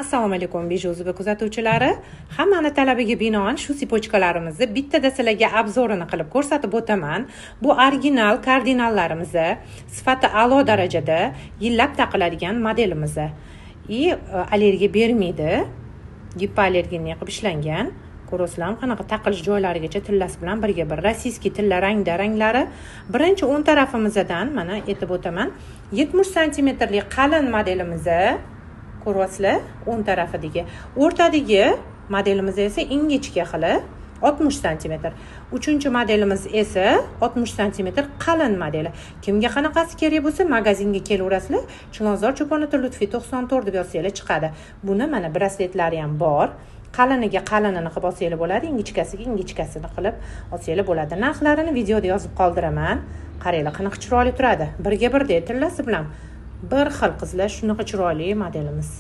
Assalomu alaykum Bejuzuba kuzatuvchilari. Hammani talabiga binoan shu sipochkalarimizni bittada sizlarga obzorini qilib ko'rsatib o'taman. Bu original kardinallarimiz, sifati a'lo darajada yillab taqiladigan modelimiz. Allergiya bermaydi. Gipoallergenniy qilib ishlangan. Ko'rasizlarmi, qanaqa taqilish joylarigacha tillasi bilan birga bir rossiyskiy tilla ranglari. Birinchi o'ng tarafimizdan mana aytib o'taman. 70 santimetrlik qalin modelimiz. Ko'ryapsizlar, o'ng tarafidagi. O'rtadagi modelimiz esa ingichka xili 60 cm. Uchinchi modelimiz esa 60 cm qalin modeli. Kimga qanaqasi kerak bo'lsa, magazinga kelaverasizlar. Chilonzor Cho'ponota Lutfiy 94 deb yozsanglar chiqadi. Buni mana brasletlari ham bor. Qaliniga qalinini qilib olsanglar bo'ladi, ingichkasiga ingichkasini qilib olsanglar bo'ladi. Narxlarini videoda yozib qoldiraman. Qaranglar, qanaqa chiroyli turadi. Birga birda tillasi bilan bir xil qizlar, shunaqa chiroyli modelimiz.